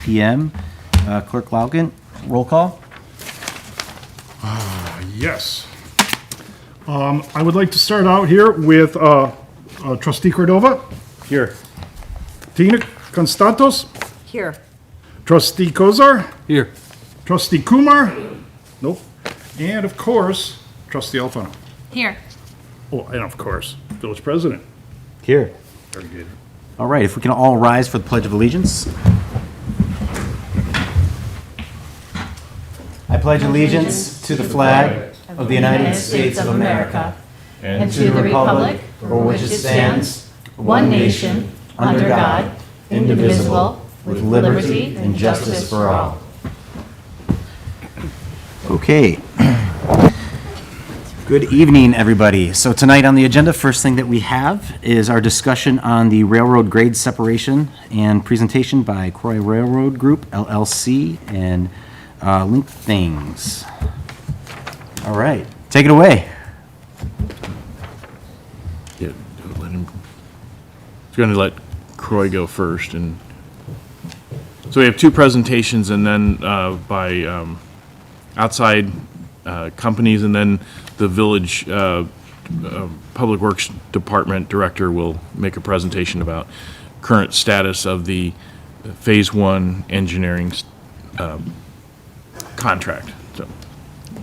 p.m. Clerk Lauken, roll call. Yes. I would like to start out here with Trustee Cordova. Here. Tina Constantos. Here. Trustee Kozar. Here. Trustee Kumar. Nope. And of course, Trustee Alfano. Here. Oh, and of course, Village President. Here. Very good. All right, if we can all rise for the Pledge of Allegiance. I pledge allegiance to the flag of the United States of America and to the republic for which it stands, one nation, under God, indivisible, with liberty and justice for all. Okay. Good evening, everybody. So tonight on the agenda, first thing that we have is our discussion on the railroad grade separation and presentation by Croy Railroad Group, LLC, and Link Things. All right, take it away. Yeah, let him. He's going to let Croy go first, and so we have two presentations, and then by outside companies, and then the village Public Works Department director will make a presentation about current status of the Phase 1 engineering contract. So,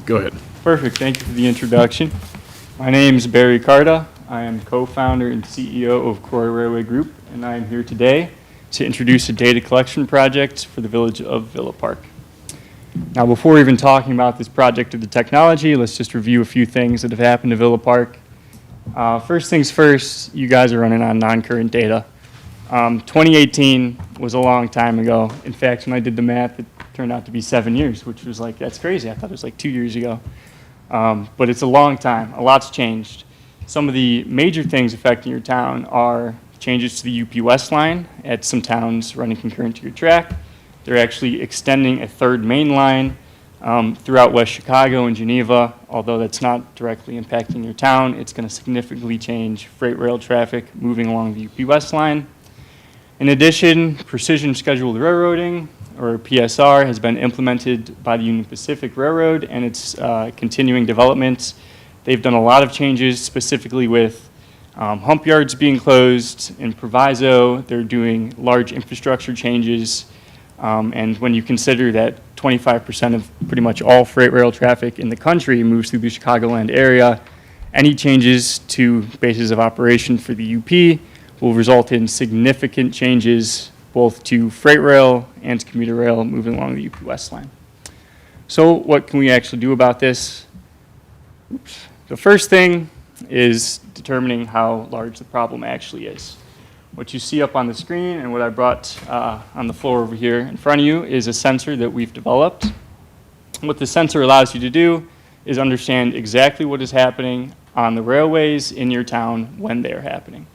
go ahead. Perfect. Thank you for the introduction. My name is Barry Carta. I am co-founder and CEO of Croy Railway Group, and I am here today to introduce a data collection project for the village of Villa Park. Now, before even talking about this project or the technology, let's just review a few things that have happened to Villa Park. First things first, you guys are running on non-current data. 2018 was a long time ago. In fact, when I did the math, it turned out to be 7 years, which was like, that's crazy. I thought it was like 2 years ago. But it's a long time. A lot's changed. Some of the major things affecting your town are changes to the UP West line at some towns running concurrent to your track. They're actually extending a third main line throughout West Chicago and Geneva. Although that's not directly impacting your town, it's going to significantly change freight rail traffic moving along the UP West line. In addition, precision scheduled railroading, or PSR, has been implemented by the Union Pacific Railroad and its continuing development. They've done a lot of changes, specifically with hump yards being closed in Proviso. They're doing large infrastructure changes. And when you consider that 25% of pretty much all freight rail traffic in the country moves through the Chicagoland area, any changes to bases of operation for the UP will result in significant changes both to freight rail and commuter rail moving along the UP West line. So what can we actually do about this? Oops. The first thing is determining how large the problem actually is. What you see up on the screen and what I brought on the floor over here in front of you is a sensor that we've developed. What the sensor allows you to do is understand exactly what is happening on the railways in your town when they are happening.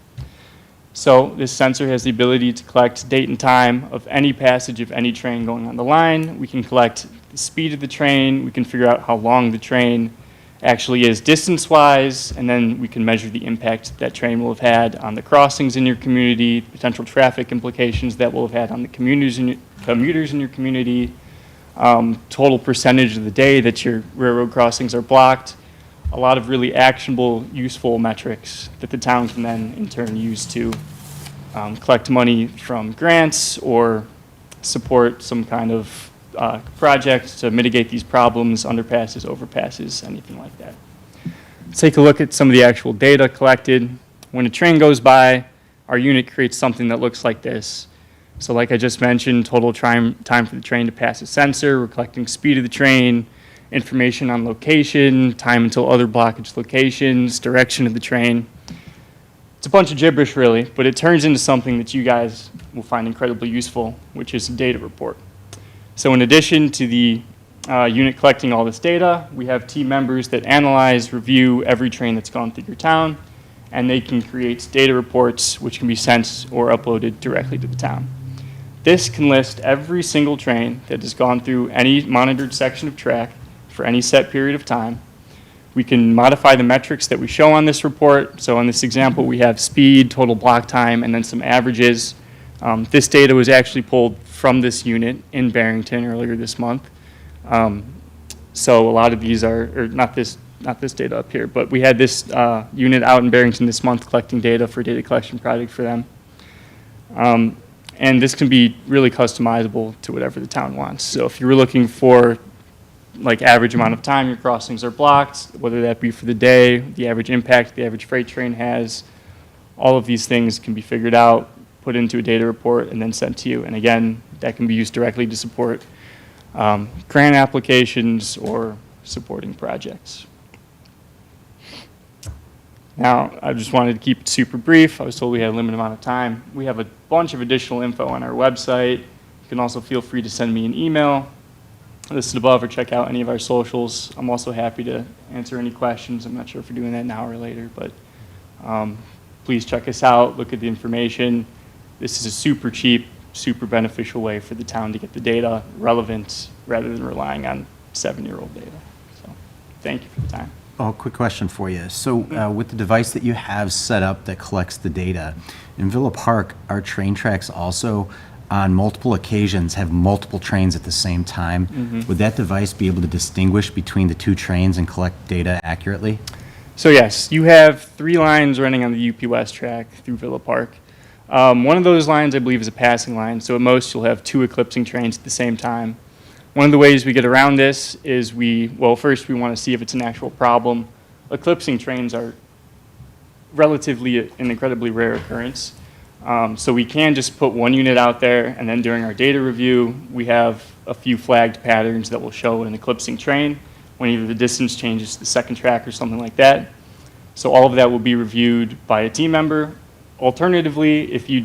So this sensor has the ability to collect date and time of any passage of any train going on the line. We can collect the speed of the train. We can figure out how long the train actually is distance-wise, and then we can measure the impact that train will have had on the crossings in your community, potential traffic implications that will have had on the commuters in your community, total percentage of the day that your railroad crossings are blocked. A lot of really actionable, useful metrics that the town can then in turn use to collect money from grants or support some kind of project to mitigate these problems, underpasses, overpasses, anything like that. Let's take a look at some of the actual data collected. When a train goes by, our unit creates something that looks like this. So like I just mentioned, total time for the train to pass a sensor, we're collecting speed of the train, information on location, time until other blockage locations, direction of the train. It's a bunch of gibberish really, but it turns into something that you guys will find incredibly useful, which is a data report. So in addition to the unit collecting all this data, we have team members that analyze, review every train that's gone through your town, and they can create data reports which can be sent or uploaded directly to the town. This can list every single train that has gone through any monitored section of track for any set period of time. We can modify the metrics that we show on this report. So in this example, we have speed, total block time, and then some averages. This data was actually pulled from this unit in Barrington earlier this month. So a lot of these are, or not this data up here, but we had this unit out in Barrington this month collecting data for a data collection project for them. And this can be really customizable to whatever the town wants. So if you're looking for like average amount of time your crossings are blocked, whether that be for the day, the average impact the average freight train has, all of these things can be figured out, put into a data report, and then sent to you. And again, that can be used directly to support grant applications or supporting projects. Now, I just wanted to keep it super brief. I was told we had a limited amount of time. We have a bunch of additional info on our website. You can also feel free to send me an email listed above or check out any of our socials. I'm also happy to answer any questions. I'm not sure if we're doing that now or later, but please check us out, look at the information. This is a super cheap, super beneficial way for the town to get the data relevant rather than relying on 7-year-old data. So thank you for the time. Oh, quick question for you. So with the device that you have set up that collects the data, in Villa Park, are train tracks also on multiple occasions have multiple trains at the same time? Would that device be able to distinguish between the two trains and collect data accurately? So yes, you have 3 lines running on the UP West track through Villa Park. One of those lines, I believe, is a passing line. So at most, you'll have 2 eclipsing trains at the same time. One of the ways we get around this is first we want to see if it's an actual problem. Eclipsing trains are relatively an incredibly rare occurrence. So we can just put 1 unit out there, and then during our data review, we have a few flagged patterns that will show an eclipsing train when either the distance changes to the second track or something like that. So all of that will be reviewed by a team member. Alternatively, if you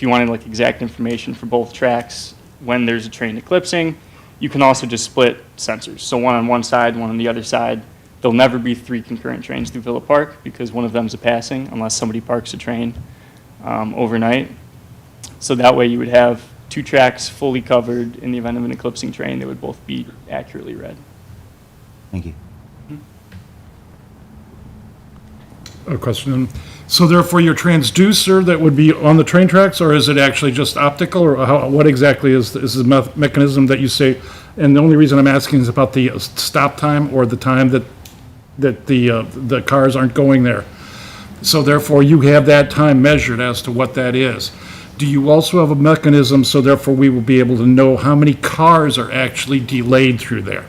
wanted like exact information for both tracks when there's a train eclipsing, you can also just split sensors. So one on one side, one on the other side. There'll never be 3 concurrent trains through Villa Park because one of them's a passing unless somebody parks a train overnight. So that way you would have 2 tracks fully covered in the event of an eclipsing train. They would both be accurately read. Thank you. A question. So therefore, your transducer that would be on the train tracks, or is it actually just optical, or what exactly is the mechanism that you say? And the only reason I'm asking is about the stop time or the time that the cars aren't going there. So therefore, you have that time measured as to what that is. Do you also have a mechanism so therefore we will be able to know how many cars are actually delayed through there?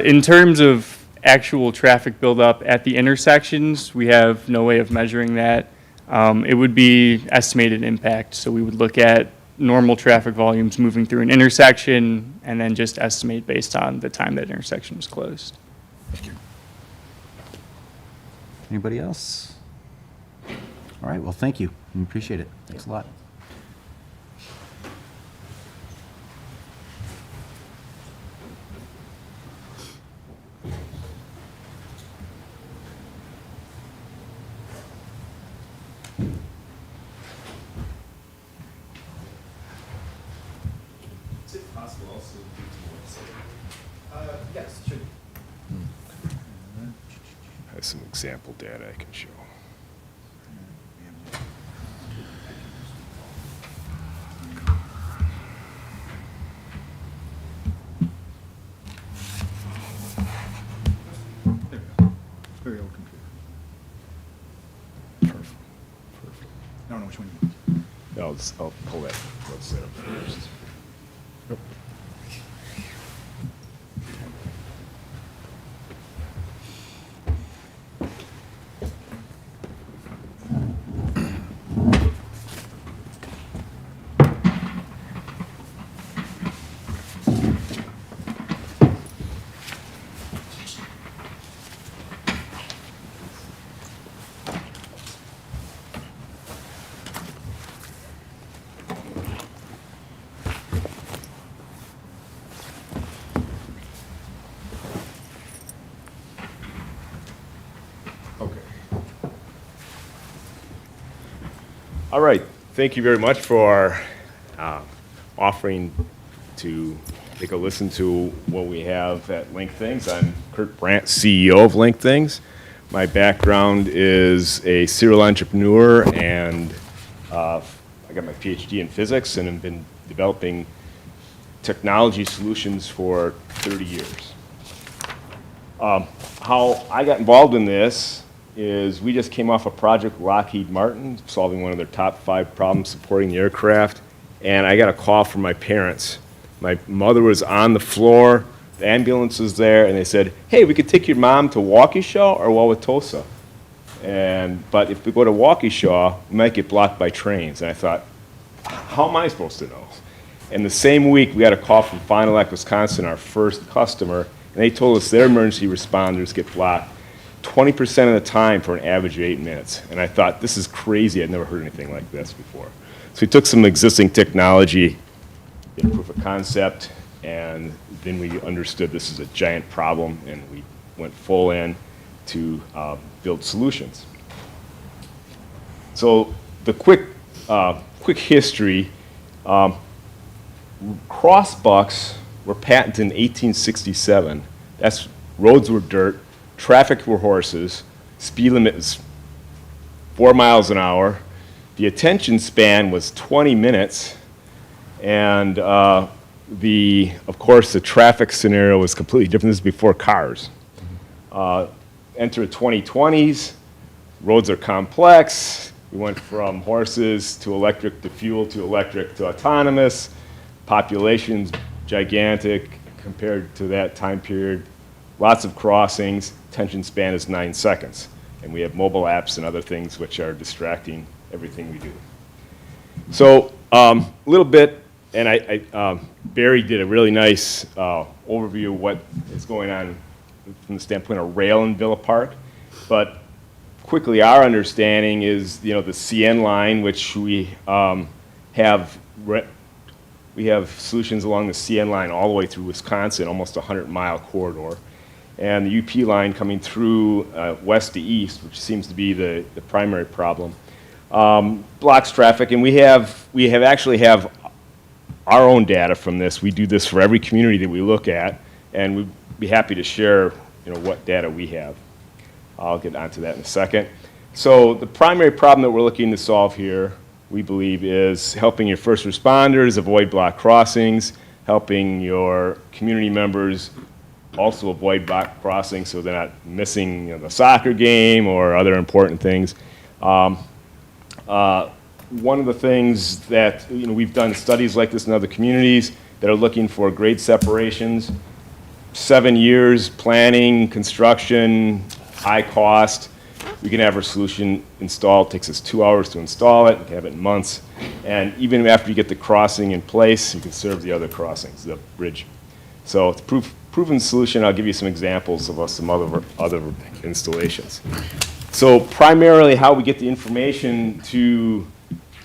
In terms of actual traffic buildup at the intersections, we have no way of measuring that. It would be estimated impact. So we would look at normal traffic volumes moving through an intersection and then just estimate based on the time that intersection was closed. Anybody else? All right, well, thank you. We appreciate it. Thanks a lot. Is it possible also to do to website? Yes, should. I have some example data I can show. Very old computer. Perfect. I don't know which one you want. I'll pull that website up first. Okay. All right. Thank you very much for offering to take a listen to what we have at Link Things. I'm Kurt Brandt, CEO of Link Things. My background is a serial entrepreneur and got my PhD in physics and have been developing technology solutions for 30 years. How I got involved in this is we just came off a project with Lockheed Martin, solving one of their top 5 problems supporting the aircraft, and I got a call from my parents. My mother was on the floor, the ambulance was there, and they said, hey, we could take your mom to Waukesha or Wauwatosa. But if we go to Waukesha, we might get blocked by trains. And I thought, how am I supposed to know? And the same week, we got a call from Fond du Lac, Wisconsin, our first customer, and they told us their emergency responders get blocked 20% of the time for an average of 8 minutes. And I thought, this is crazy. I'd never heard anything like this before. So we took some existing technology, did a proof of concept, and then we understood this is a giant problem, and we went full in to build solutions. So the quick history, crossbucks were patented in 1867. Roads were dirt, traffic were horses, speed limit was 4 miles an hour, the attention span was 20 minutes, and of course, the traffic scenario was completely different. This is before cars. Enter the 2020s, roads are complex. We went from horses to electric to fuel to electric to autonomous. Population's gigantic compared to that time period. Lots of crossings. Attention span is 9 seconds. And we have mobile apps and other things which are distracting everything we do. So a little bit, and Barry did a really nice overview of what is going on from the standpoint of rail in Villa Park. But quickly, our understanding is, the CN line, which we have solutions along the CN line all the way through Wisconsin, almost a 100-mile corridor. And the UP line coming through west to east, which seems to be the primary problem, blocks traffic. And we actually have our own data from this. We do this for every community that we look at, and we'd be happy to share what data we have. I'll get onto that in a second. So the primary problem that we're looking to solve here, we believe, is helping your first responders avoid block crossings, helping your community members also avoid block crossings so they're not missing the soccer game or other important things. One of the things that we've done studies like this in other communities that are looking for grade separations, 7 years planning, construction, high cost. We can have our solution installed. It takes us 2 hours to install it. We can have it in months. And even after you get the crossing in place, you can serve the other crossings, the bridge. So it's a proven solution. I'll give you some examples of some other installations. So primarily how we get the information to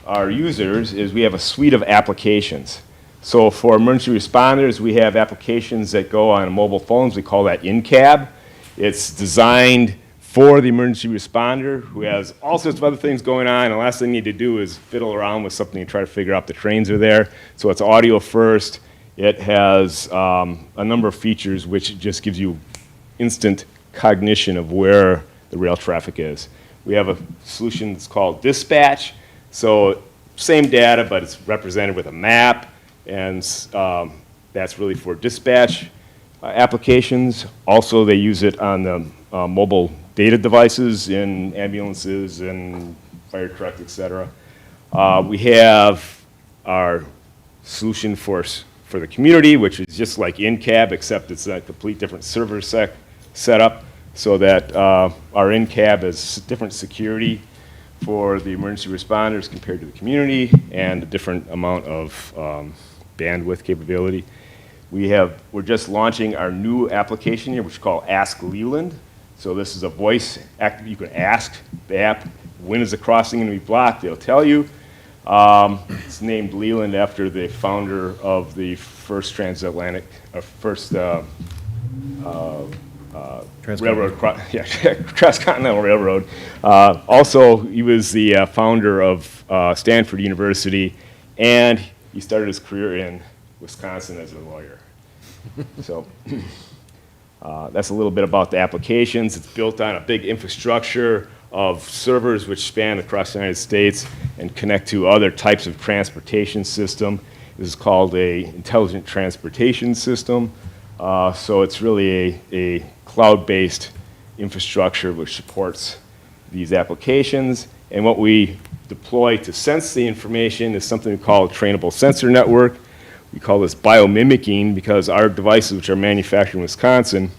our users is we have a suite of applications. So for emergency responders, we have applications that go on mobile phones. We call that in-cab. It's designed for the emergency responder who has all sorts of other things going on, and the last thing they need to do is fiddle around with something and try to figure out the trains are there. So it's audio first. It has a number of features which just gives you instant cognition of where the rail traffic is. We have a solution that's called dispatch. So same data, but it's represented with a map, and that's really for dispatch applications. Also, they use it on the mobile data devices in ambulances and fire trucks, et cetera. We have our solution for the community, which is just like in-cab, except it's a complete different server setup, so that our in-cab has different security for the emergency responders compared to the community, and a different amount of bandwidth capability. We're just launching our new application here, which is called Ask Leland. So this is a voice act. You can ask the app, when is the crossing going to be blocked? They'll tell you. It's named Leland after the founder of the first transatlantic, railroad, transcontinental railroad. Also, he was the founder of Stanford University, and he started his career in Wisconsin as a lawyer. So that's a little bit about the applications. It's built on a big infrastructure of servers which span across the United States and connect to other types of transportation system. This is called a intelligent transportation system. So it's really a cloud-based infrastructure which supports these applications. And what we deploy to sense the information is something we call a trainable sensor network. We call this biomimicking because our devices, which are manufactured in Wisconsin,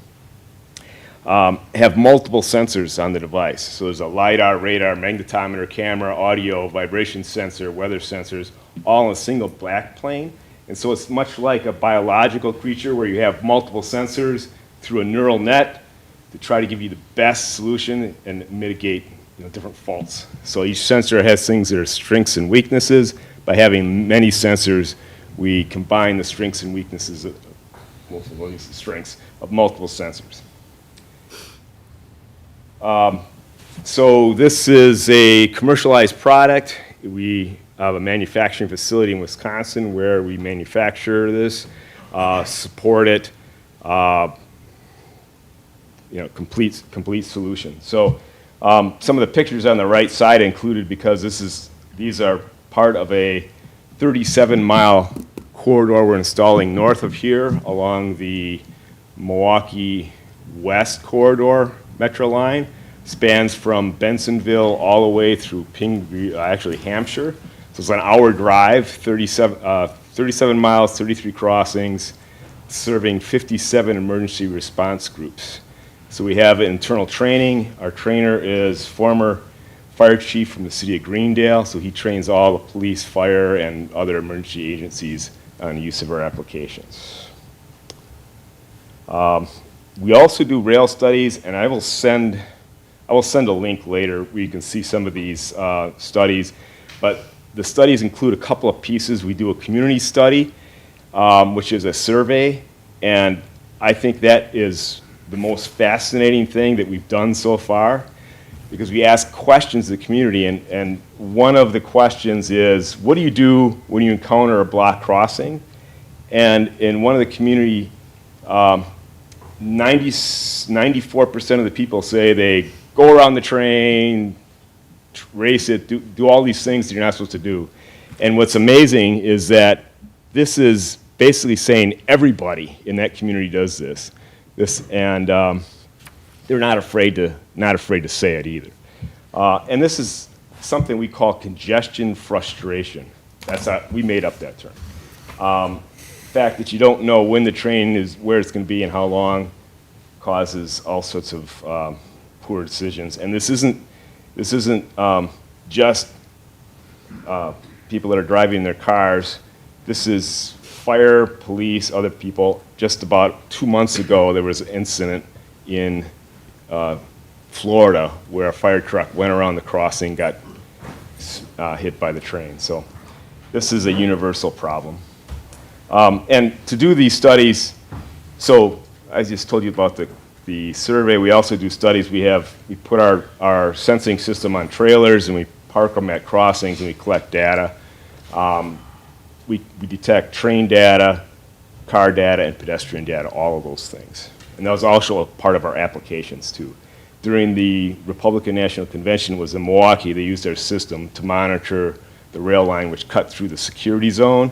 have multiple sensors on the device. So there's a LiDAR, radar, magnetometer, camera, audio, vibration sensor, weather sensors, all in a single backplane. And so it's much like a biological creature where you have multiple sensors through a neural net to try to give you the best solution and mitigate different faults. So each sensor has things that are strengths and weaknesses. By having many sensors, we combine the strengths and weaknesses of multiple strengths of multiple sensors. So this is a commercialized product. We have a manufacturing facility in Wisconsin where we manufacture this, support it, complete solution. So some of the pictures on the right side included because these are part of a 37-mile corridor we're installing north of here along the Milwaukee West Corridor Metro line. Spans from Bensonville all the way through Hampshire. So it's an hour drive, 37 miles, 33 crossings, serving 57 emergency response groups. So we have internal training. Our trainer is former fire chief from the city of Greendale, so he trains all the police, fire, and other emergency agencies on the use of our applications. We also do rail studies, and I will send a link later where you can see some of these studies, but the studies include a couple of pieces. We do a community study, which is a survey, and I think that is the most fascinating thing that we've done so far, because we ask questions to the community, and one of the questions is, what do you do when you encounter a block crossing? And in one of the community, 94% of the people say they go around the train, race it, do all these things that you're not supposed to do. And what's amazing is that this is basically saying everybody in that community does this. And they're not afraid to say it either. And this is something we call congestion frustration. We made up that term. The fact that you don't know when the train is, where it's going to be, and how long causes all sorts of poor decisions. And this isn't just people that are driving their cars. This is fire, police, other people. Just about 2 months ago, there was an incident in Florida where a fire truck went around the crossing, got hit by the train. So this is a universal problem. And to do these studies, so I just told you about the survey. We also do studies. We put our sensing system on trailers, and we park them at crossings, and we collect data. We detect train data, car data, and pedestrian data, all of those things. And that was also a part of our applications, too. During the Republican National Convention was in Milwaukee, they used our system to monitor the rail line which cut through the security zone.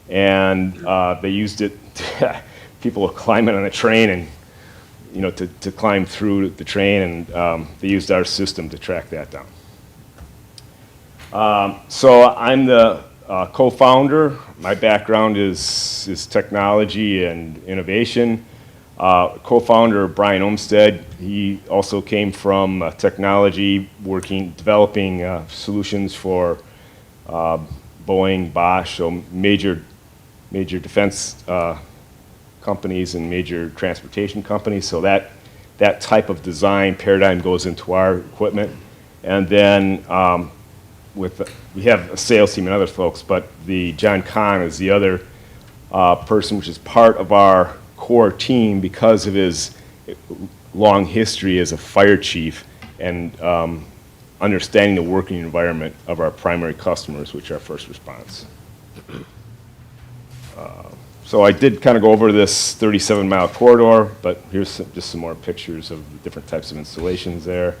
And they used it, people were climbing on the train and, to climb through the train, and they used our system to track that down. So I'm the co-founder. My background is technology and innovation. Co-founder Brian Olmsted, he also came from technology, developing solutions for Boeing, Bosch, so major defense companies and major transportation companies. So that type of design paradigm goes into our equipment. And then we have a sales team and other folks, but John Kahn is the other person, which is part of our core team because of his long history as a fire chief and understanding the working environment of our primary customers, which are first response. So I did kind of go over this 37-mile corridor, but here's just some more pictures of the different types of installations there.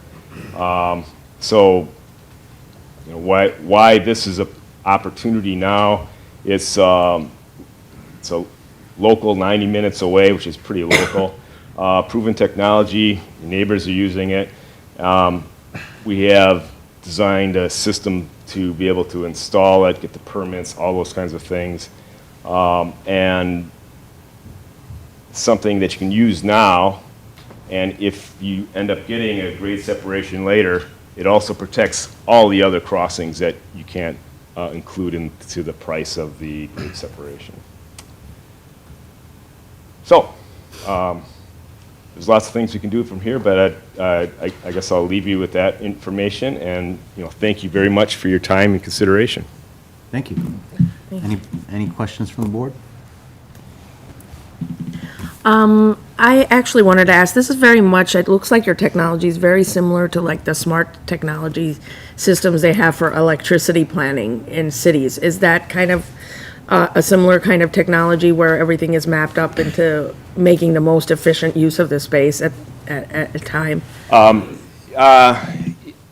So, you know, why this is a opportunity now, it's a local, 90 minutes away, which is pretty local. Proven technology, neighbors are using it. We have designed a system to be able to install it, get the permits, all those kinds of things. And something that you can use now, and if you end up getting a grade separation later, it also protects all the other crossings that you can't include into the price of the grade separation. So, there's lots of things we can do from here, but I guess I'll leave you with that information, and thank you very much for your time and consideration. Thank you. Any questions from the board? I actually wanted to ask, this is very much, it looks like your technology is very similar to like the smart technology systems they have for electricity planning in cities. Is that kind of a similar kind of technology where everything is mapped up into making the most efficient use of the space at a time?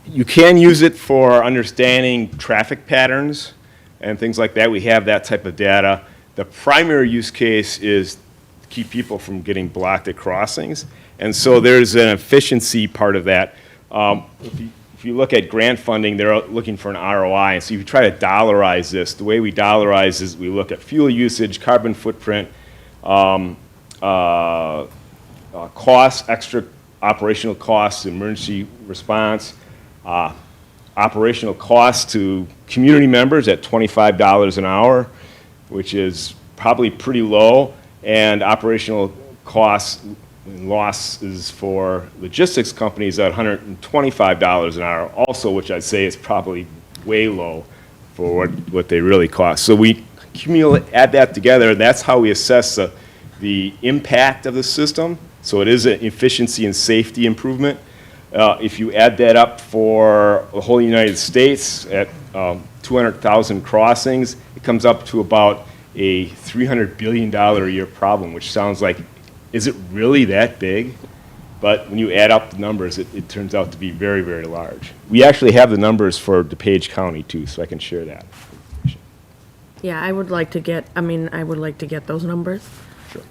You can use it for understanding traffic patterns and things like that. We have that type of data. The primary use case is to keep people from getting blocked at crossings. And so there's an efficiency part of that. If you look at grant funding, they're looking for an ROI. And so if you try to dollarize this, the way we dollarize is we look at fuel usage, carbon footprint, costs, extra operational costs, emergency response, operational costs to community members at $25 an hour, which is probably pretty low, and operational costs and losses for logistics companies at $125 an hour also, which I'd say is probably way low for what they really cost. So we add that together, and that's how we assess the impact of the system. So it is an efficiency and safety improvement. If you add that up for the whole United States at 200,000 crossings, it comes up to about a $300 billion a year problem, which sounds like, is it really that big? But when you add up the numbers, it turns out to be very, very large. We actually have the numbers for DuPage County too, so I can share that. Yeah, I would like to get those numbers. Sure.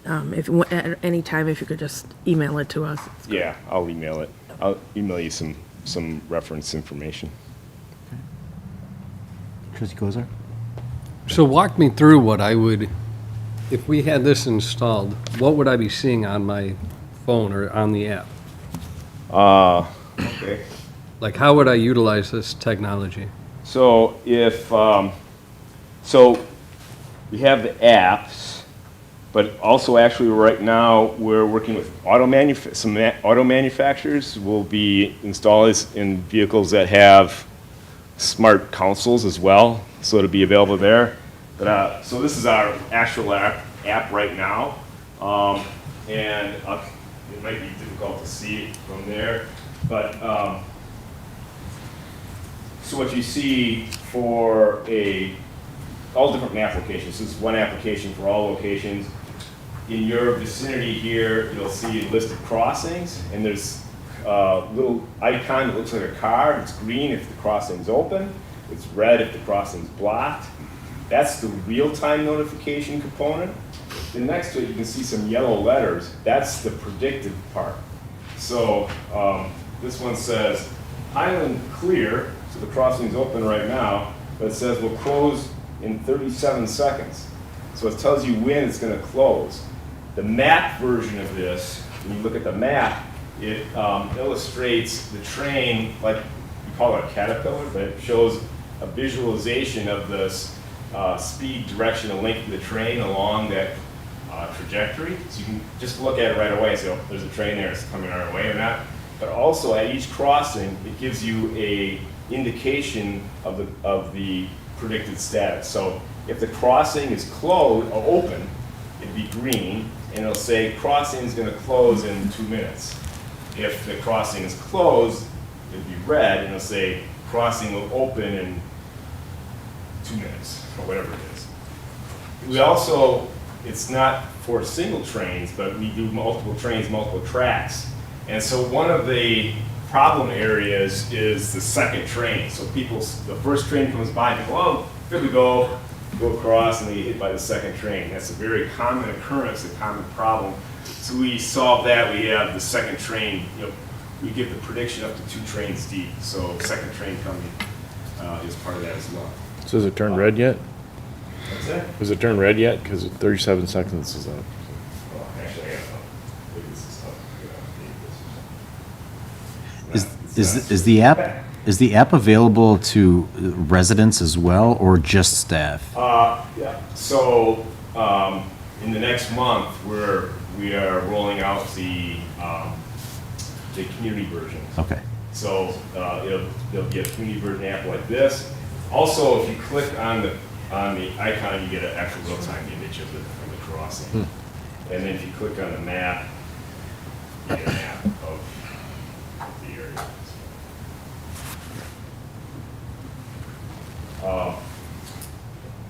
At any time, if you could just email it to us. Yeah, I'll email it. I'll email you some reference information. Trustee Kozar? So walk me through what I would, if we had this installed, what would I be seeing on my phone or on the app? Okay. Like, how would I utilize this technology? So if, so we have the apps, but also actually right now we're working with some auto manufacturers will be installed in vehicles that have smart consoles as well, so it'll be available there. But so this is our actual app right now, and it might be difficult to see it from there, but so what you see for all different applications. This is one application for all locations. In your vicinity here, you'll see a list of crossings, and there's a little icon that looks like a car. It's green if the crossing's open. It's red if the crossing's blocked. That's the real-time notification component. Then next to it, you can see some yellow letters. That's the predictive part. So this one says, Highland clear, so the crossing's open right now, but it says we'll close in 37 seconds. So it tells you when it's going to close. The map version of this, when you look at the map, it illustrates the train, like we call it a caterpillar, but it shows a visualization of this speed, direction, and length of the train along that trajectory. So you can just look at it right away and say, oh, there's a train there, it's coming our way or not. But also at each crossing, it gives you a indication of the predicted status. So if the crossing is closed or open, it'd be green, and it'll say crossing is going to close in 2 minutes. If the crossing is closed, it'd be red, and it'll say crossing will open in 2 minutes, or whatever it is. We also, it's not for single trains, but we do multiple trains, multiple tracks. And so one of the problem areas is the second train. So the first train comes by and they go, oh, good to go across, and they get hit by the second train. That's a very common occurrence, a common problem. So we solve that. We have the second train, we give the prediction up to 2 trains deep. So second train coming is part of that as well. So has it turned red yet? What's that? Has it turned red yet? Because 37 seconds is up. Oh, actually, I don't know. Maybe this is tough. Is the app available to residents as well, or just staff? Yeah. So in the next month, we are rolling out the community version. Okay. So there'll be a community version app like this. Also, if you click on the icon, you get an actual real-time image of the crossing. And then if you click on the map, you get a map of the area.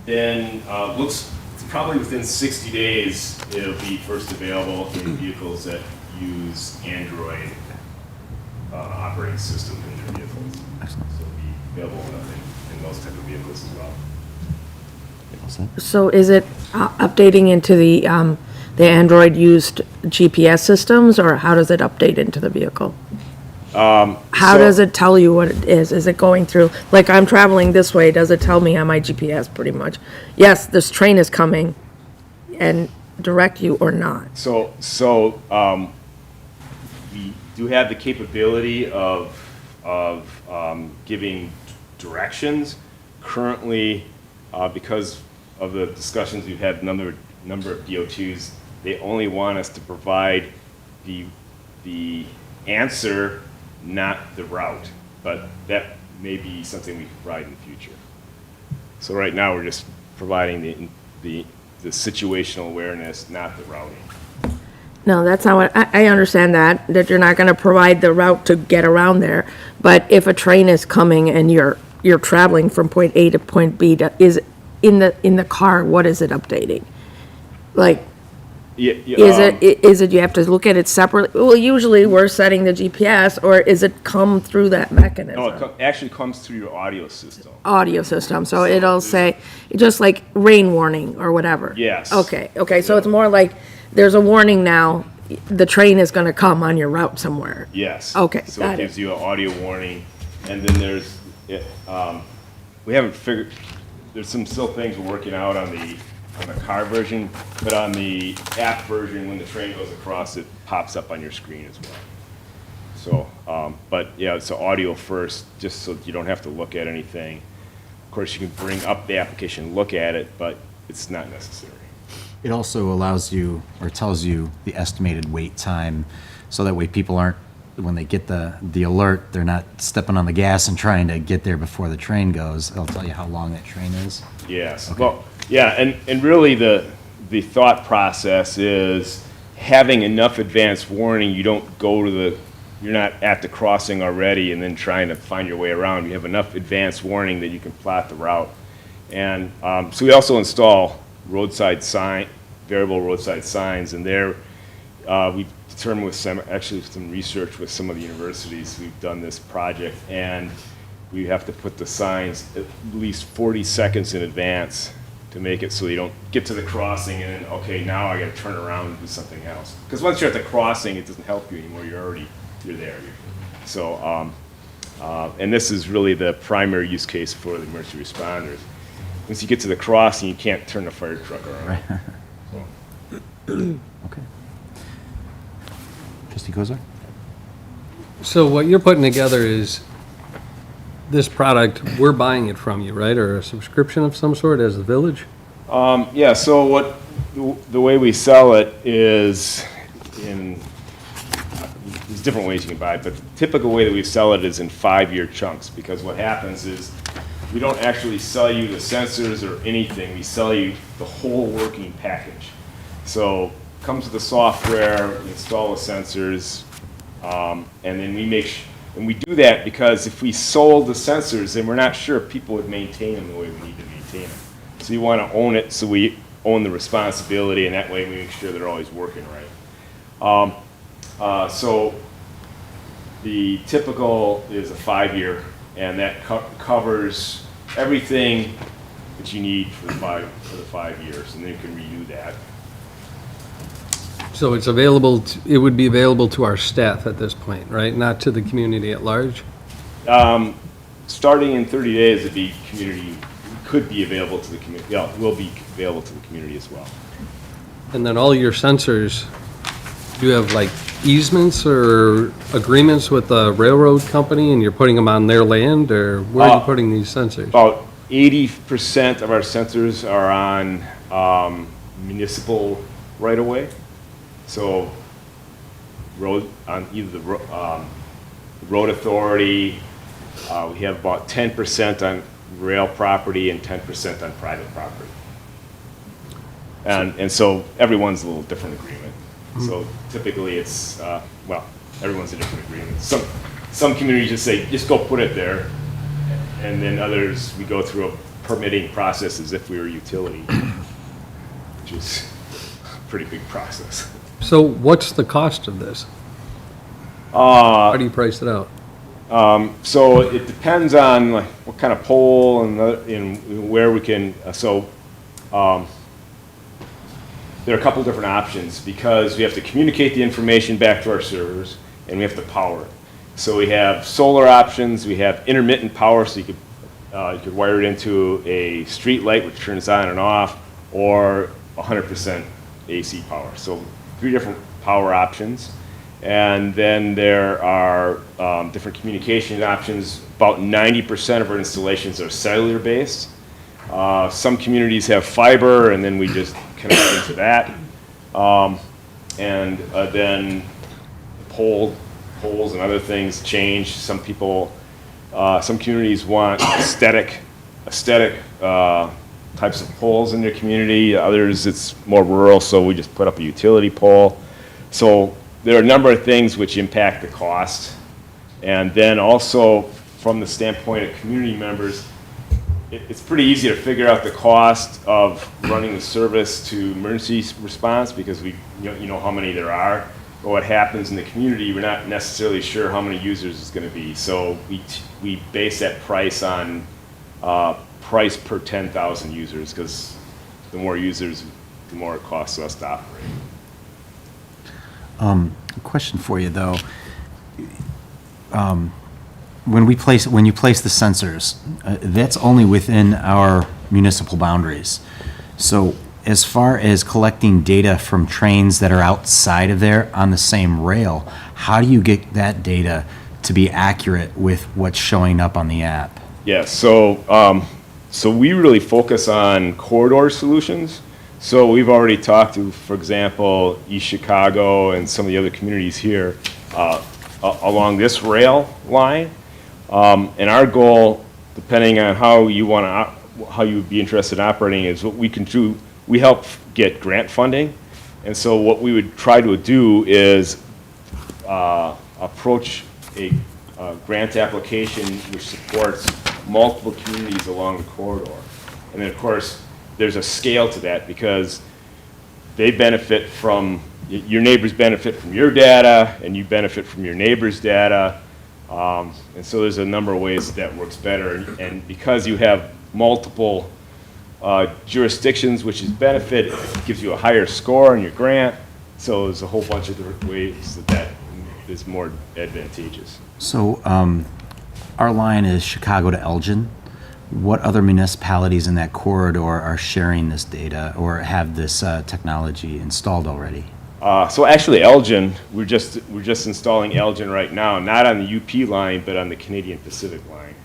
Then looks probably within 60 days it'll be first available in vehicles that use Android operating system in their vehicles. Excellent. So it'll be available in those type of vehicles as well. So is it updating into the Android used GPS systems, or how does it update into the vehicle? How does it tell you what it is? Is it going through, like I'm traveling this way, does it tell me on my GPS pretty much? Yes, this train is coming, and direct you or not? So we do have the capability of giving directions. Currently, because of the discussions we've had, number of DOTs, they only want us to provide the answer, not the route. But that may be something we can provide in the future. So right now, we're just providing the situational awareness, not the routing. No, that's not what, I understand that you're not gonna provide the route to get around there. But if a train is coming and you're traveling from point A to point B, is in the car, what is it updating? Like, Yeah, is it you have to look at it separately? Well, usually we're setting the GPS, or is it come through that mechanism? no, it actually comes through your audio system. Audio system, so it'll say, just like rain warning or whatever? Yes. Okay, so it's more like, there's a warning now, the train is gonna come on your route somewhere. Yes. Okay, So got it it. gives you an audio warning, and then we haven't figured, there's some still things we're working out on the car version, but on the app version, when the train goes across, it pops up on your screen as well. So, but yeah, it's audio first, just so you don't have to look at anything. Of course, you can bring up the application, look at it, but it's not necessary. It also allows you, or tells you, the estimated wait time, so that way people aren't, when they get the alert, they're not stepping on the gas and trying to get there before the train goes. It'll tell you how long that train is. Yes. Well, yeah, and really the thought process is having enough advance warning. You don't go to you're not at the crossing already and then trying to find your way around. You have enough advance warning that you can plot the route. And so we also install variable roadside signs, and there we've determined with some research with some of the universities, we've done this project, and we have to put the signs at least 40 seconds in advance to make it so you don't get to the crossing and then, okay, now I gotta turn around and do something else. Because once you're at the crossing, it doesn't help you anymore, you're there. So, and this is really the primary use case for the emergency responders. Once you get to the crossing, you can't turn the fire truck around. Okay. Trustee Kozar? So what you're putting together is this product, we're buying it from you, right? Or a subscription of some sort as a village? Yeah, so the way we sell it is there's different ways you can buy it, but the typical way that we sell it is in 5-year chunks, because what happens is we don't actually sell you the sensors or anything, we sell you the whole working package. So comes with the software, we install the sensors, and then we do that because if we sold the sensors, then we're not sure if people would maintain them the way we need to maintain them. So you want to own it, so we own the responsibility, and that way we make sure they're always working right. So The typical is a 5-year, and that covers everything that you need for the 5 years, and then you can renew that. So it's available, it would be available to our staff at this point, right? Not to the community at large? Starting in 30 days, could be available to the community, yeah, will be available to the community as well. And then all your sensors, do you have like easements or agreements with the railroad company and you're putting them on their land, or where are you putting these sensors? About 80% of our sensors are on municipal right-of-way. So on either the road authority, we have about 10% on rail property and 10% on private property. And so everyone's a little different agreement. So typically it's, everyone's a different agreement. Some communities just say, just go put it there. And then others, we go through a permitting process as if we were a utility, which is a pretty big process. So what's the cost of this? How do you price it out? So it depends on like what kind of pole and where we can, there are a couple different options because we have to communicate the information back to our servers and we have to power it. So we have solar options, we have intermittent power, so you could wire it into a street light which turns on and off, or 100% AC power. So 3 different power options. And then there are different communication options. About 90% of our installations are cellular based. Some communities have fiber, and then we just connect into that. Then poles and other things change. Some communities want aesthetic types of poles in their community. Others, it's more rural, so we just put up a utility pole. So there are a number of things which impact the cost. And then also, from the standpoint of community members, it's pretty easy to figure out the cost of running the service to emergency response because you know how many there are. But what happens in the community, we're not necessarily sure how many users it's going to be. So we base that price on price per 10,000 users because the more users, the more it costs us to operate. A question for you though. When you place the sensors, that's only within our municipal boundaries. So as far as collecting data from trains that are outside of there on the same rail, how do you get that data to be accurate with what's showing up on the app? Yeah, so we really focus on corridor solutions. So we've already talked to, for example, East Chicago and some of the other communities here along this rail line. And our goal, depending on how you would be interested in operating, is what we can do. We help get grant funding, and so what we would try to do is approach a grant application which supports multiple communities along the corridor. And then, of course, there's a scale to that because they benefit from, your neighbors benefit from your data, and you benefit from your neighbor's data. And so there's a number of ways that works better. And because you have multiple jurisdictions, which is benefit, it gives you a higher score on your grant. So there's a whole bunch of different ways that is more advantageous. So our line is Chicago to Elgin. What other municipalities in that corridor are sharing this data or have this technology installed already? So actually Elgin, we're just installing Elgin right now, not on the UP line, but on the Canadian Pacific line.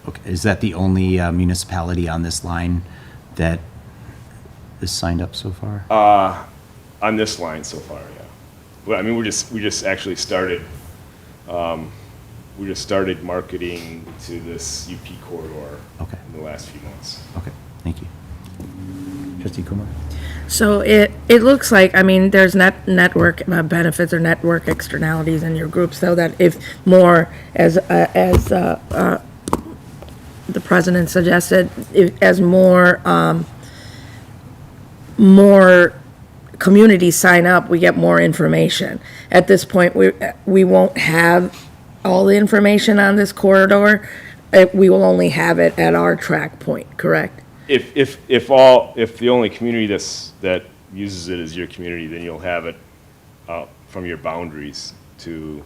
Okay, is that the only municipality on this line that is signed up so far? On this line so far, yeah. Well, I mean, we just actually started. We just started marketing to this UP corridor in the last few months. Okay, thank you. Trustee Kumar? So it looks like, I mean, there's network benefits or network externalities in your group, so that if more, as the president suggested, as more communities sign up, we get more information. At this point, we won't have all the information on this corridor, we will only have it at our track point, correct? If the only community that uses it is your community, then you'll have it from your boundaries to.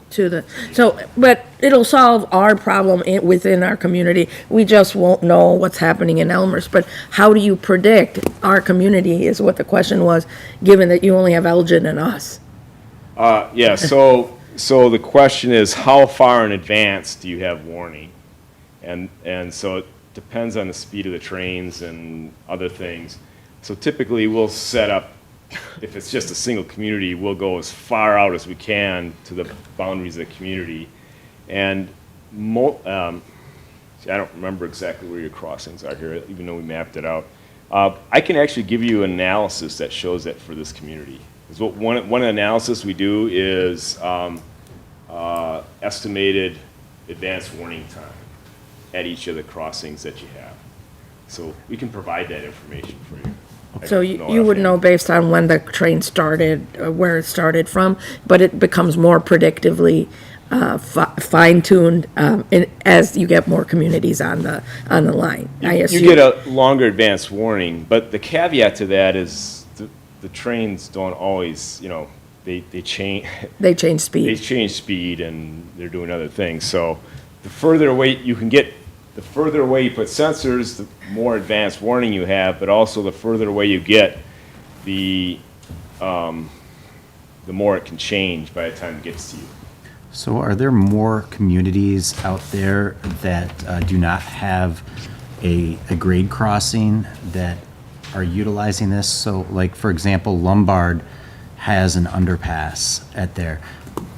But it'll solve our problem within our community. We just won't know what's happening in Elmhurst. But how do you predict our community is what the question was, given that you only have Elgin and us. Yeah, so the question is, how far in advance do you have warning? And so it depends on the speed of the trains and other things. So typically, we'll set up, if it's just a single community, we'll go as far out as we can to the boundaries of the community. And I don't remember exactly where your crossings are here, even though we mapped it out. I can actually give you an analysis that shows that for this community. One analysis we do is estimated advance warning time at each of the crossings that you have. So we can provide that information for you. So you would know based on when the train started, where it started from, but it becomes more predictively fine-tuned as you get more communities on the line. You get a longer advance warning, but the caveat to that is the trains don't always, they change. They change speed. They change speed and they're doing other things. So the further away you can get, the further away you put sensors, the more advanced warning you have, but also the further away you get, the more it can change by the time it gets to you. So are there more communities out there that do not have a grade crossing that are utilizing this? So like, for example, Lombard has an underpass at there.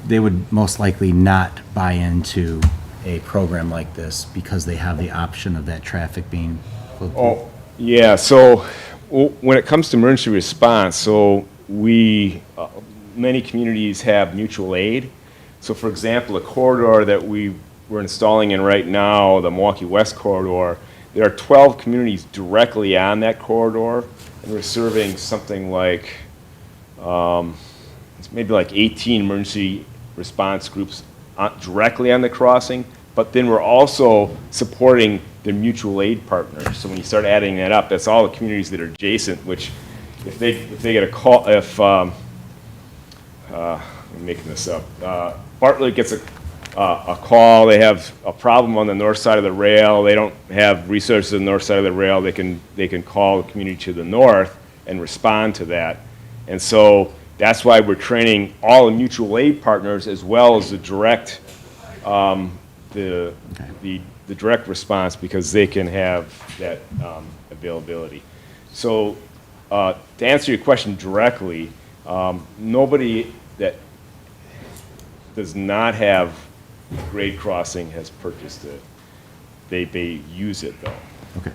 They would most likely not buy into a program like this because they have the option of that traffic being. Oh, yeah, so when it comes to emergency response, so many communities have mutual aid. So for example, the corridor that we're installing in right now, the Milwaukee West corridor, there are 12 communities directly on that corridor, and we're serving something like, it's maybe like 18 emergency response groups directly on the crossing, but then we're also supporting the mutual aid partners. So when you start adding that up, that's all the communities that are adjacent, which if they get a call, I'm making this up, Bartlett gets a call, they have a problem on the north side of the rail, they don't have resources on the north side of the rail, they can call the community to the north and respond to that. And so that's why we're training all the mutual aid partners as well as the direct the direct response, because they can have that availability. So to answer your question directly, nobody that does not have grade crossing has purchased it. They use it though. Okay.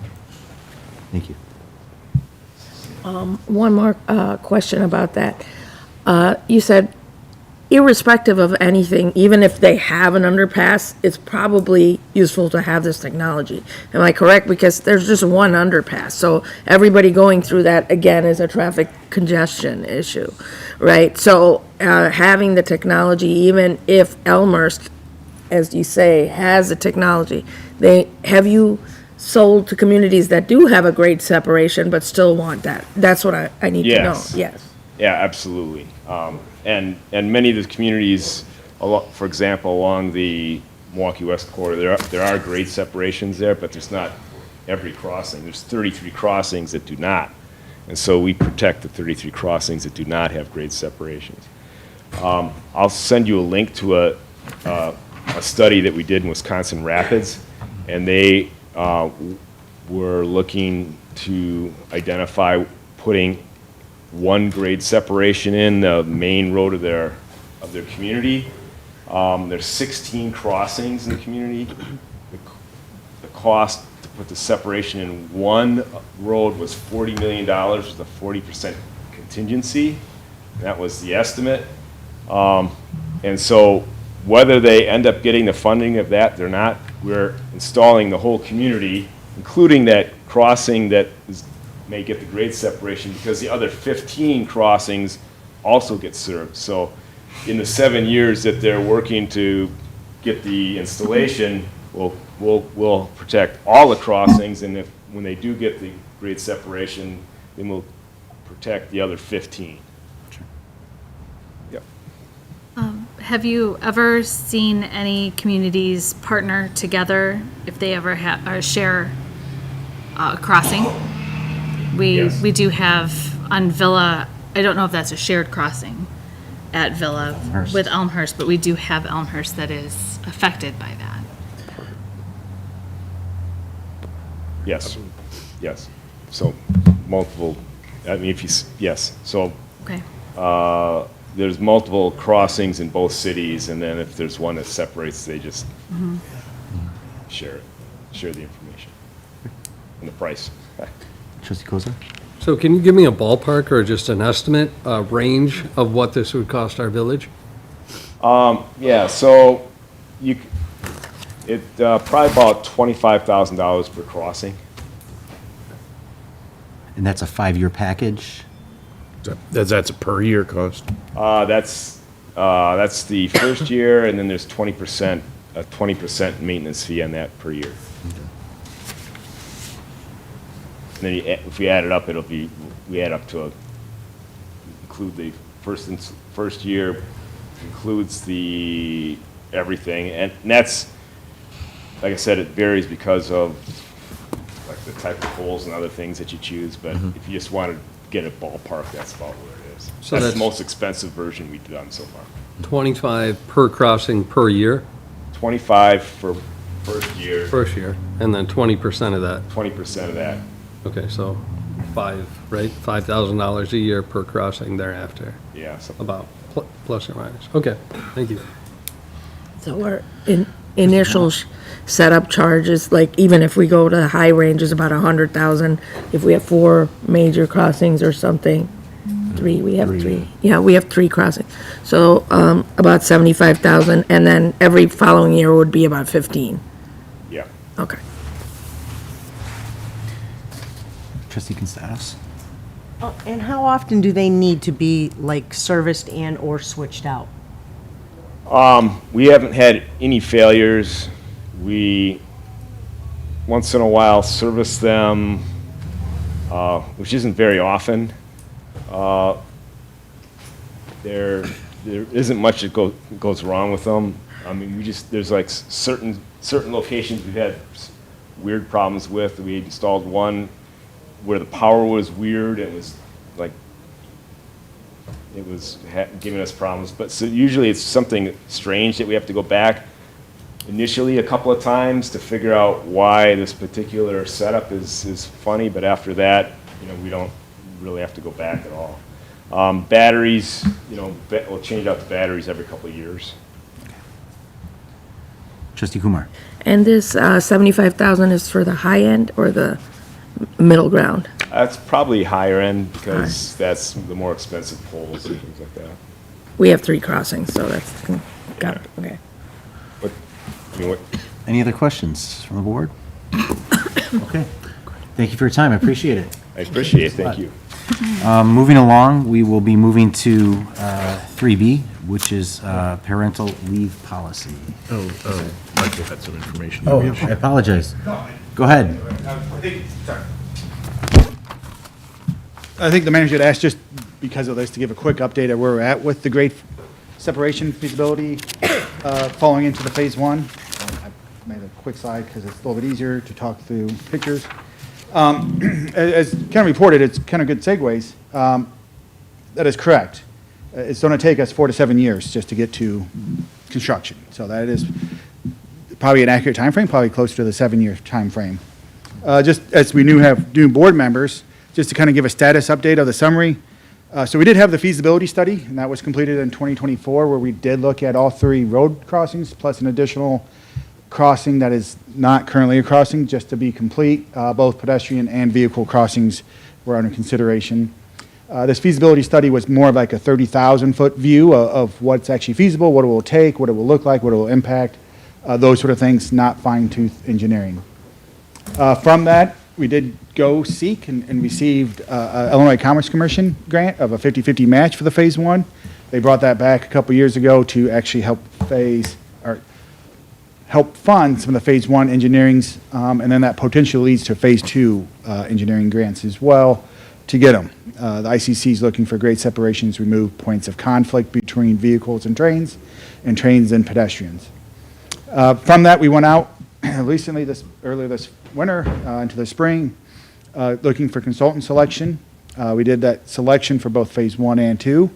Thank you. One more question about that. You said irrespective of anything, even if they have an underpass, it's probably useful to have this technology. Am I correct? Because there's just one underpass. So everybody going through that, again, is a traffic congestion issue, right? So having the technology, even if Elmhurst, as you say, has the technology, have you sold to communities that do have a grade separation but still want that? That's what I need to know. Yes. Yeah, absolutely. And many of the communities, for example, along the Milwaukee West corridor, there are grade separations there, but there's not every crossing. There's 33 crossings that do not. And so we protect the 33 crossings that do not have grade separations. I'll send you a link to a study that we did in Wisconsin Rapids, and they were looking to identify putting one grade separation in the main road of their community. There's 16 crossings in the community. The cost to put the separation in one road was $40 million with a 40% contingency. That was the estimate. And so whether they end up getting the funding of that or not, we're installing the whole community, including that crossing that may get the grade separation, because the other 15 crossings also get served. So in the 7 years that they're working to get the installation, we'll protect all the crossings, and when they do get the grade separation, then we'll protect the other 15. Yep. Have you ever seen any communities partner together if they ever or share a crossing? Yes. We do have on Villa, I don't know if that's a shared crossing at Villa Elmhurst. with Elmhurst, but we do have Elmhurst that is affected by that. Yes, yes. So multiple, I mean, yes, so Okay. there's multiple crossings in both cities, and then if there's one that separates, they just share the information and the price. Trustee Kozak? So can you give me a ballpark or just an estimate, range of what this would cost our village? Yeah, so probably about $25,000 per crossing. And that's a 5-year package? That's a per year cost. That's the first year, and then there's 20%, a 20% maintenance fee on that per year. And then if we add it up, we add up to include the first year, includes the everything, and that's, like I said, it varies because of like the type of poles and other things that you choose, but if you just want to get a ballpark, that's about where it is. So That's that's- the most expensive version we've done so far. 25 per crossing per year, 25 for first year, first year, and then 20% of that. 20% of that. Okay, so right? $5,000 a year per crossing thereafter, Yeah, something. about, plus or minus. Okay, thank you. So our initial setup charges, like even if we go to the high range, is about 100,000. If we have 4 major crossings or something, we have three. Yeah, we have 3 crossings. So, about 75,000, and then every following year would be about 15. Yeah. Okay. Trustee Constados? And how often do they need to be, like, serviced and/or switched out? We haven't had any failures. We, once in a while, service them, which isn't very often. There isn't much that goes wrong with them. I mean, there's like certain locations we've had weird problems with. We installed one where the power was weird. It was like, giving us problems. But so usually it's something strange that we have to go back initially a couple of times to figure out why this particular setup is funny. But after that, we don't really have to go back at all. Batteries, we'll change out the batteries every couple of years. Trustee Kumar? And this 75,000 is for the high end or the middle ground? That's probably higher end because that's the more expensive poles and things like that. We have 3 crossings, so that's, got it, okay. But, what? Any other questions from the board? Okay. Thank you for your time. I appreciate it. I appreciate it, thank you. Moving along, we will be moving to 3B, which is parental leave policy. Michael had some information. Oh, I apologize. Go ahead. I think the manager had asked, just because of this, to give a quick update of where we're at with the grade separation feasibility falling into the phase 1. I made a quick slide because it's a little bit easier to talk through pictures. As kind of reported, it's kind of good segues. That is correct. It's going to take us 4 to 7 years just to get to construction. So that is probably an accurate time frame, probably closer to the 7-year time frame. Just as we have new board members, just to kind of give a status update of the summary. So we did have the feasibility study, and that was completed in 2024, where we did look at all 3 road crossings, plus an additional crossing that is not currently a crossing, just to be complete. Both pedestrian and vehicle crossings were under consideration. This feasibility study was more of like a 30,000-foot view of what's actually feasible, what it will take, what it will look like, what it will impact, those sort of things, not fine-tooth engineering. From that, we did go seek and received Illinois Commerce Commission grant of a 50-50 match for the phase 1. They brought that back a couple years ago to actually help help fund some of the Phase 1 engineerings, and then that potentially leads to Phase 2 engineering grants as well to get them. The ICC is looking for grade separations, remove points of conflict between vehicles and trains and pedestrians. From that, we went out recently, earlier this winter, into the spring, looking for consultant selection. We did that selection for both Phase 1 and 2,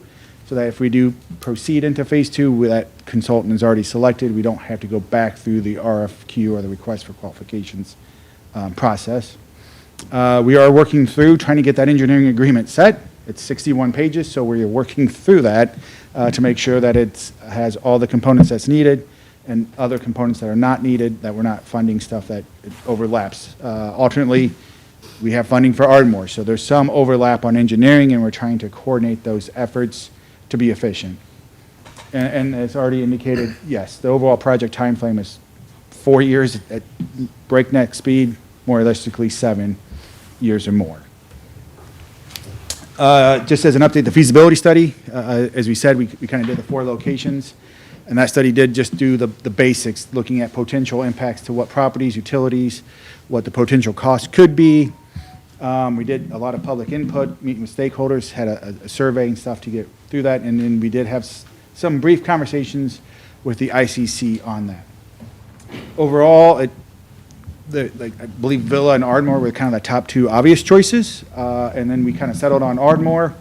so that if we do proceed into Phase 2, that consultant is already selected. We don't have to go back through the RFQ or the request for qualifications process. We are working through trying to get that engineering agreement set. It's 61 pages, so we're working through that to make sure that it has all the components that's needed and other components that are not needed, that we're not funding stuff that it overlaps. Alternately, we have funding for Ardmore, so there's some overlap on engineering, and we're trying to coordinate those efforts to be efficient. And as already indicated, yes, the overall project timeframe is 4 years at breakneck speed, more realistically 7 years or more. Just as an update, the feasibility study, as we said, we kind of did the 4 locations, and that study did just do the basics, looking at potential impacts to what properties, utilities, what the potential cost could be. We did a lot of public input, meeting with stakeholders, had a survey and stuff to get through that, and then we did have some brief conversations with the ICC on that. Overall, I believe Villa and Ardmore were kind of the top 2 obvious choices, and then we kind of settled on Ardmore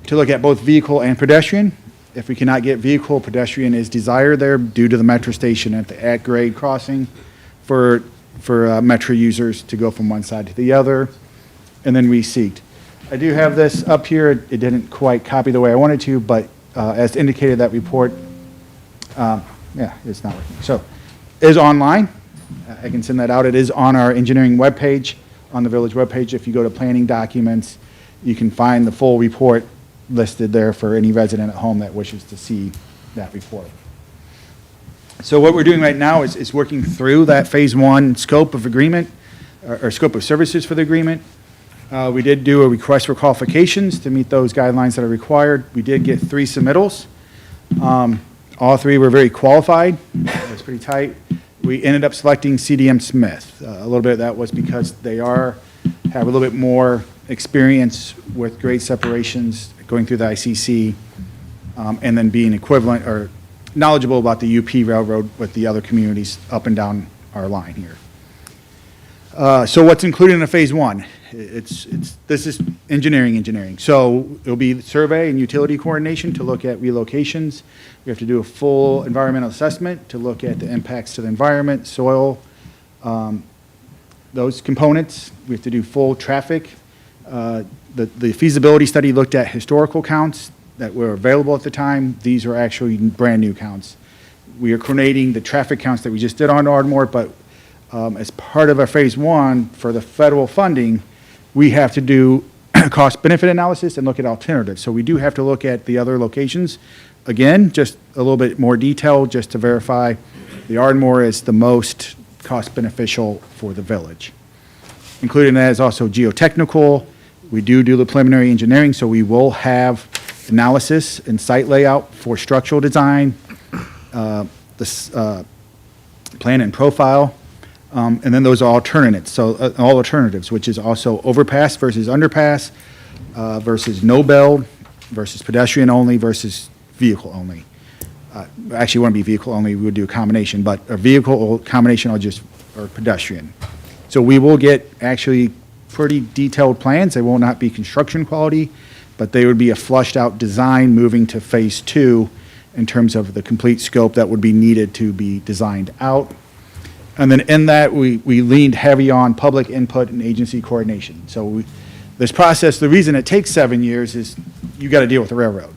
to look at both vehicle and pedestrian. If we cannot get vehicle, pedestrian is desired there due to the metro station at the at-grade crossing for metro users to go from one side to the other, and then we seeked. I do have this up here. It didn't quite copy the way I wanted to, but as indicated, that report, yeah, it's not working. So, is online. I can send that out. It is on our engineering webpage, on the village webpage. If you go to planning documents, you can find the full report listed there for any resident at home that wishes to see that report. So what we're doing right now is working through that Phase 1 scope of agreement, or scope of services for the agreement. We did do a request for qualifications to meet those guidelines that are required. We did get 3 submittals. All 3 were very qualified. It was pretty tight. We ended up selecting CDM Smith. A little bit of that was because they have a little bit more experience with grade separations, going through the ICC, and then being equivalent or knowledgeable about the UP Railroad with the other communities up and down our line here. So what's included in a Phase 1? This is engineering. So it'll be survey and utility coordination to look at relocations. We have to do a full environmental assessment to look at the impacts to the environment, soil, those components. We have to do full traffic. The feasibility study looked at historical counts that were available at the time. These are actually brand new counts. We are coordinating the traffic counts that we just did on Ardmore, but as part of our Phase 1 for the federal funding, we have to do cost-benefit analysis and look at alternatives. So we do have to look at the other locations. Again, just a little bit more detail just to verify the Ardmore is the most cost-beneficial for the village. Included in that is also geotechnical. We do the preliminary engineering, so we will have analysis and site layout for structural design, the plan and profile, and then those are alternatives. So all alternatives, which is also overpass versus underpass, versus no beld, versus pedestrian only, versus vehicle only. Actually, it wouldn't be vehicle only, we would do a combination, but a vehicle or combination or pedestrian. So we will get actually pretty detailed plans. They will not be construction quality, but they would be a flushed out design moving to Phase 2 in terms of the complete scope that would be needed to be designed out. And then in that, we leaned heavy on public input and agency coordination. So this process, the reason it takes 7 years is you got to deal with the railroad.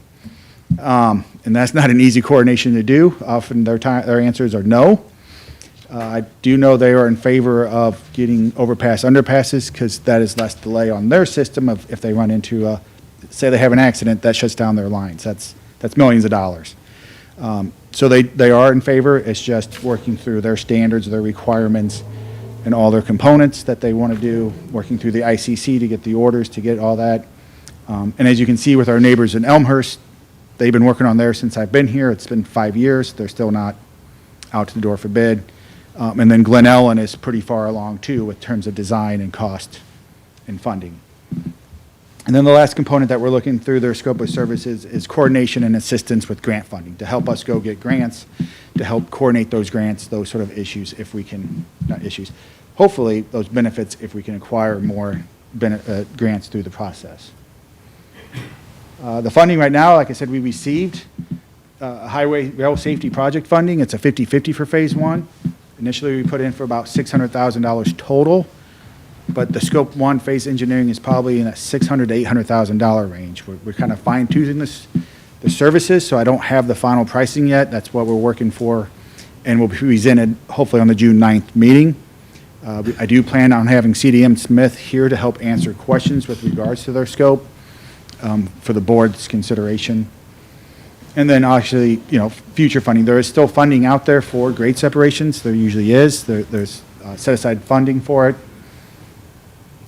And that's not an easy coordination to do. Often their answers are no. I do know they are in favor of getting overpass underpasses because that is less delay on their system of if they run into say they have an accident, that shuts down their lines. That's millions of dollars. So they are in favor. It's just working through their standards, their requirements, and all their components that they want to do, working through the ICC to get the orders, to get all that. And as you can see with our neighbors in Elmhurst, they've been working on theirs since I've been here. It's been 5 years. They're still not out to the door for bid. And then Glen Ellen is pretty far along too with terms of design and cost and funding. And then the last component that we're looking through their scope of services is coordination and assistance with grant funding to help us go get grants, to help coordinate those grants, those sort of issues if we can, not issues, hopefully those benefits if we can acquire more grants through the process. The funding right now, like I said, we received highway rail safety project funding. It's a 50-50 for phase one. Initially, we put in for about $600,000 total, but the scope one phase engineering is probably in that $600,000 to $800,000 range. We're kind of fine tuning the services, so I don't have the final pricing yet. That's what we're working for, and will be presented hopefully on the June 9th meeting. I do plan on having CDM Smith here to help answer questions with regards to their scope for the board's consideration. And then actually, future funding. There is still funding out there for grade separations. There usually is. There's set aside funding for it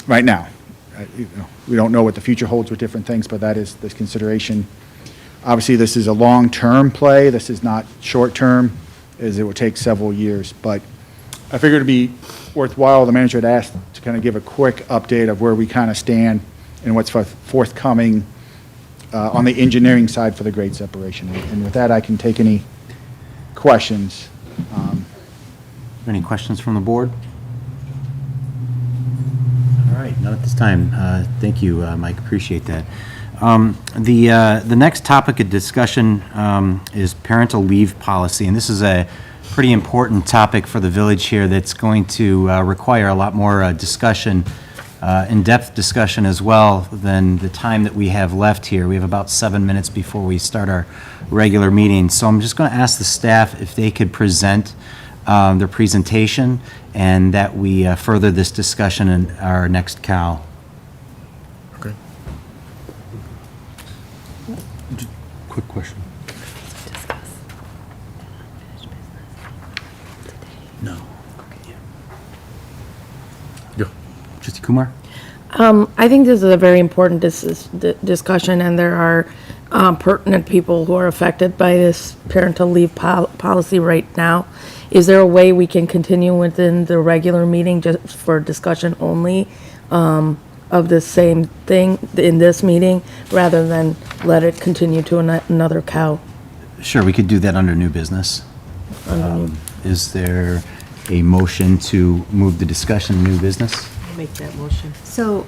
right now. We don't know what the future holds with different things, but that is the consideration. Obviously, this is a long-term play. This is not short-term, as it will take several years. But I figured it'd be worthwhile, the manager had asked to kind of give a quick update of where we kind of stand and what's forthcoming on the engineering side for the grade separation. And with that, I can take any questions. Any questions from the board? All right, none at this time. Thank you, Mike, appreciate that. The next topic of discussion is parental leave policy, and this is a pretty important topic for the village here that's going to require a lot more discussion, in-depth discussion as well than the time that we have left here. We have about 7 minutes before we start our regular meeting. So I'm just going to ask the staff if they could present their presentation and that we further this discussion in our next COW. Okay. Quick question. No. Yeah. Trustee Kumar? I think this is a very important discussion, and there are pertinent people who are affected by this parental leave policy right now. Is there a way we can continue within the regular meeting just for discussion only of the same thing in this meeting, rather than let it continue to another COW? Sure, we could do that under new business. Is there a motion to move the discussion to new business? Make that motion. So,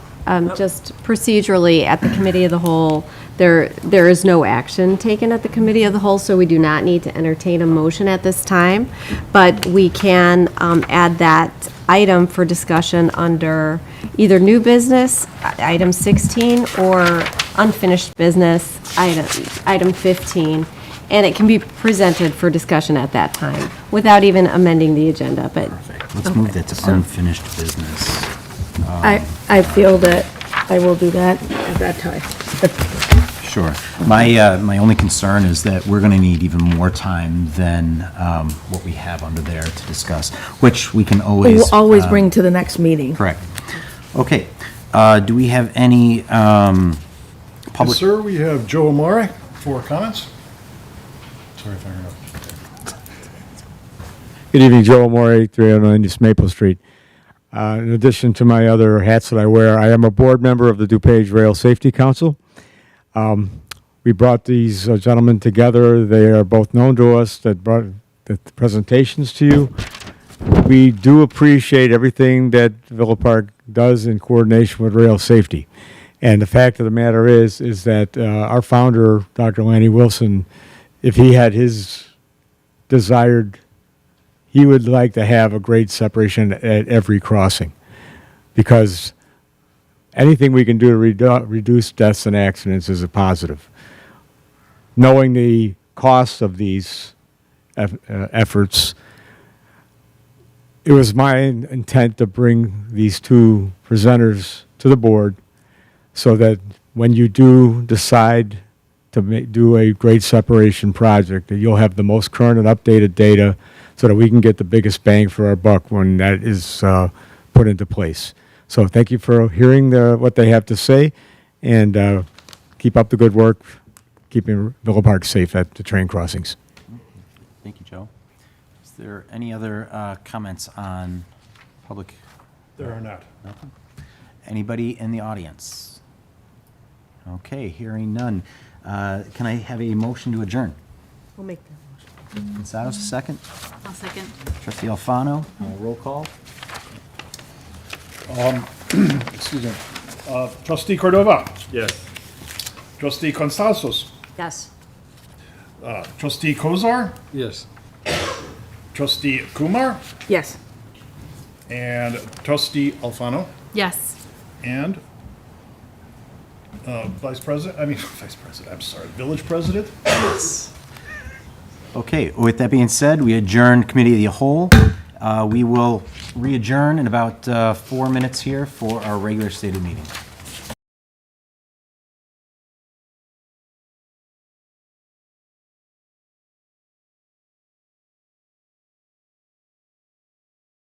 just procedurally, at the committee of the whole, there is no action taken at the committee of the whole, so we do not need to entertain a motion at this time. But we can add that item for discussion under either new business, item 16, or unfinished business, item 15. And it can be presented for discussion at that time, without even amending the agenda, but. Perfect. Let's move that to unfinished business. I feel that I will do that at that time. Sure. My only concern is that we're going to need even more time than what we have under there to discuss, which we can always. We'll always bring to the next meeting. Correct. Okay. Do we have any Yes, public? sir, we have Joe Amare for comments. Sorry if I interrupted. Good evening, Joe Amore, 309 East Maple Street. In addition to my other hats that I wear, I am a board member of the DuPage Rail Safety Council. We brought these gentlemen together. They are both known to us that brought the presentations to you. We do appreciate everything that Villa Park does in coordination with rail safety. And the fact of the matter is that our founder, Dr. Lanny Wilson, if he had his desired, he would like to have a grade separation at every crossing, because anything we can do to reduce deaths and accidents is a positive. Knowing the cost of these efforts, it was my intent to bring these two presenters to the board so that when you do decide to do a grade separation project, that you'll have the most current and updated data so that we can get the biggest bang for our buck when that is put into place. So thank you for hearing what they have to say, and keep up the good work, keeping Villa Park safe at the train crossings. Thank you, Joe. Is there any other comments on public? There are not. Anybody in the audience? Okay, hearing none. Can I have a motion to adjourn? We'll make that motion. Gonzalez, second. I'll second. Trustee Alfano, roll call. Excuse me. Trustee Cordova, Yes. trustee Constanzos, Yes. trustee Kozar, Yes. trustee Kumar, Yes. and trustee Alfano, Yes. and vice president, I'm sorry, village president? Okay, with that being said, we adjourn committee of the whole. We will re-adjourn in about 4 minutes here for our regular stated meeting.